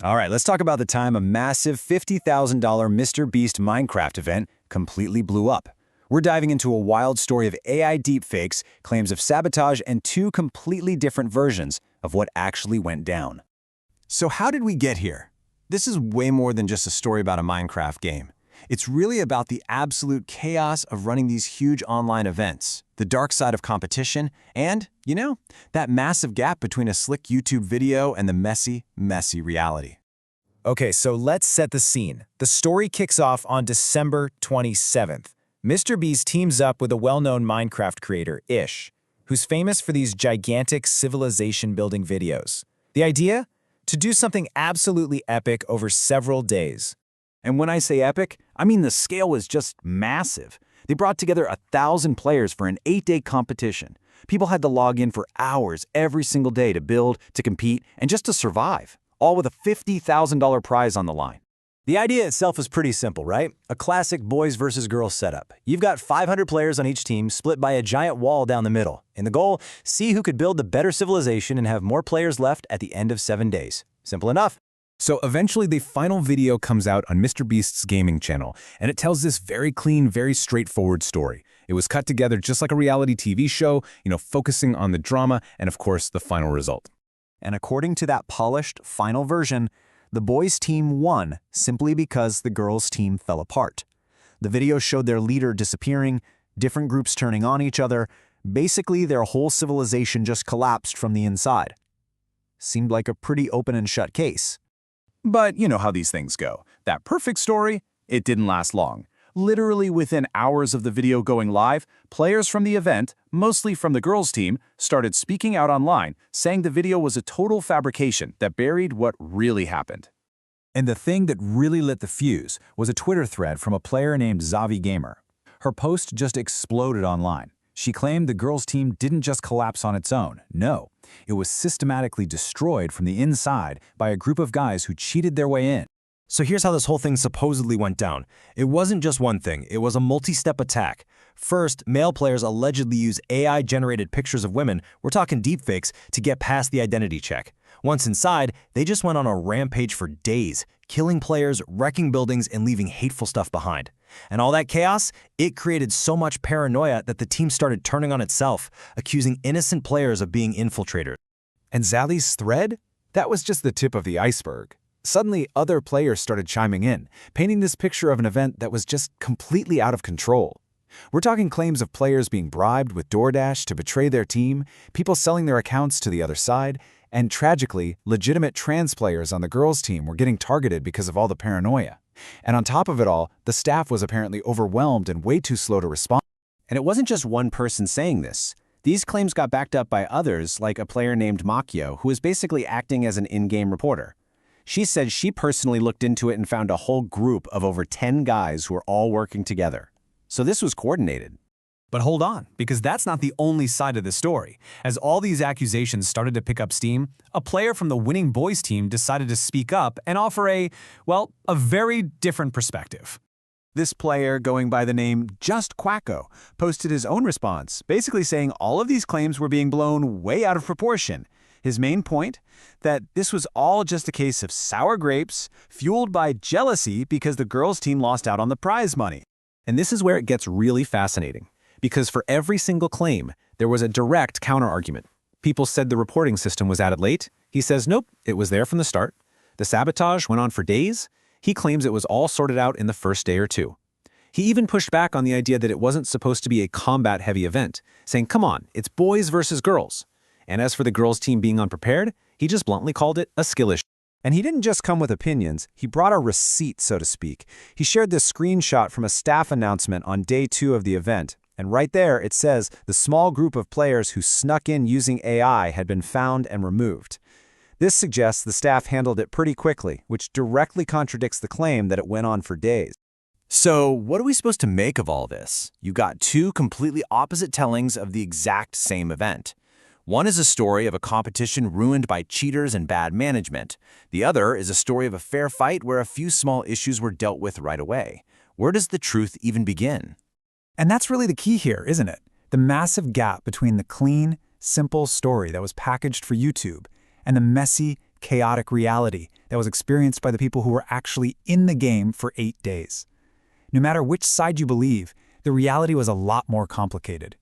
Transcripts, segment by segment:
All right, let's talk about the time a massive $50,000 MrBeast Minecraft event completely blew up. We're diving into a wild story of AI deepfakes, claims of sabotage, and two completely different versions of what actually went down. So how did we get here? This is way more than just a story about a Minecraft game. It's really about the absolute chaos of running these huge online events, the dark side of competition, and, that massive gap between a slick YouTube video and the messy, messy reality. Okay, so let's set the scene. The story kicks off on December 27th. MrBeast teams up with a well-known Minecraft creator, Ish, who's famous for these gigantic civilization-building videos. The idea? To do something absolutely epic over several days. And when I say epic, I mean the scale was just massive. They brought together 1,000 players for an 8-day competition. People had to log in for hours every single day to build, to compete, and just to survive, all with a $50,000 prize on the line. The idea itself is pretty simple, right? A classic boys versus girls setup. You've got 500 players on each team split by a giant wall down the middle. And the goal, see who could build the better civilization and have more players left at the end of 7 days. Simple enough. So eventually the final video comes out on MrBeast's Gaming channel, and it tells this very clean, very straightforward story. It was cut together just like a reality TV show, focusing on the drama and, of course, the final result. And according to that polished final version, the boys' team won simply because the girls' team fell apart. The video showed their leader disappearing, different groups turning on each other. Basically, their whole civilization just collapsed from the inside. Seemed like a pretty open and shut case. But you know how these things go. That perfect story, it didn't last long. Literally within hours of the video going live, players from the event, mostly from the girls' team, started speaking out online, saying the video was a total fabrication that buried what really happened. And the thing that really lit the fuse was a Twitter thread from a player named Zavi Gamer. Her post just exploded online. She claimed the girls' team didn't just collapse on its own. No, it was systematically destroyed from the inside by a group of guys who cheated their way in. So here's how this whole thing supposedly went down. It wasn't just one thing, it was a multi-step attack. First, male players allegedly use AI-generated pictures of women, we're talking deepfakes, to get past the identity check. Once inside, they just went on a rampage for days, killing players, wrecking buildings, and leaving hateful stuff behind. And all that chaos, it created so much paranoia that the team started turning on itself, accusing innocent players of being infiltrators. And Zali's thread? That was just the tip of the iceberg. Suddenly, other players started chiming in, painting this picture of an event that was just completely out of control. We're talking claims of players being bribed with DoorDash to betray their team, people selling their accounts to the other side, and tragically, legitimate trans players on the girls' team were getting targeted because of all the paranoia. And on top of it all, the staff was apparently overwhelmed and way too slow to respond. And it wasn't just one person saying this. These claims got backed up by others, like a player named Makio, who was basically acting as an in-game reporter. She said she personally looked into it and found a whole group of over 10 guys who were all working together. So this was coordinated. But hold on, because that's not the only side of the story. As all these accusations started to pick up steam, a player from the winning boys team decided to speak up and offer a very different perspective. This player, going by the name Just Quacko, posted his own response, basically saying all of these claims were being blown way out of proportion. His main point? That this was all just a case of sour grapes, fueled by jealousy because the girls' team lost out on the prize money. And this is where it gets really fascinating. Because for every single claim, there was a direct counter-argument. People said the reporting system was added late. He says, nope, it was there from the start. The sabotage went on for days. He claims it was all sorted out in the first day or two. He even pushed back on the idea that it wasn't supposed to be a combat-heavy event, saying, come on, it's boys versus girls. And as for the girls' team being unprepared, he just bluntly called it a skill issue. And he didn't just come with opinions, he brought a receipt, so to speak. He shared this screenshot from a staff announcement on day 2 of the event. And right there, it says the small group of players who snuck in using AI had been found and removed. This suggests the staff handled it pretty quickly, which directly contradicts the claim that it went on for days. So what are we supposed to make of all this? You got two completely opposite tellings of the exact same event. One is a story of a competition ruined by cheaters and bad management. The other is a story of a fair fight where a few small issues were dealt with right away. Where does the truth even begin? And that's really the key here, isn't it? The massive gap between the clean, simple story that was packaged for YouTube and the messy, chaotic reality that was experienced by the people who were actually in the game for 8 days. No matter which side you believe, the reality was a lot more complicated.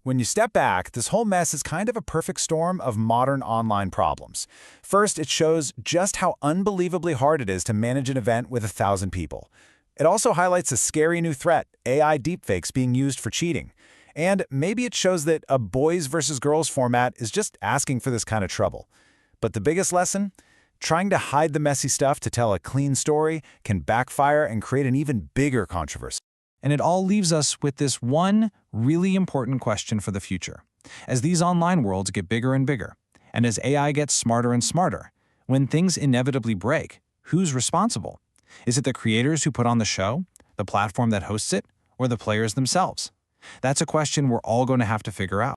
When you step back, this whole mess is kind of a perfect storm of modern online problems. First, it shows just how unbelievably hard it is to manage an event with 1,000 people. It also highlights a scary new threat, AI deepfakes being used for cheating. And maybe it shows that a boys versus girls format is just asking for this kind of trouble. But the biggest lesson? Trying to hide the messy stuff to tell a clean story can backfire and create an even bigger controversy. And it all leaves us with this one really important question for the future. As these online worlds get bigger and bigger, and as AI gets smarter and smarter, when things inevitably break, who's responsible? Is it the creators who put on the show, the platform that hosts it, or the players themselves? That's a question we're all going to have to figure out.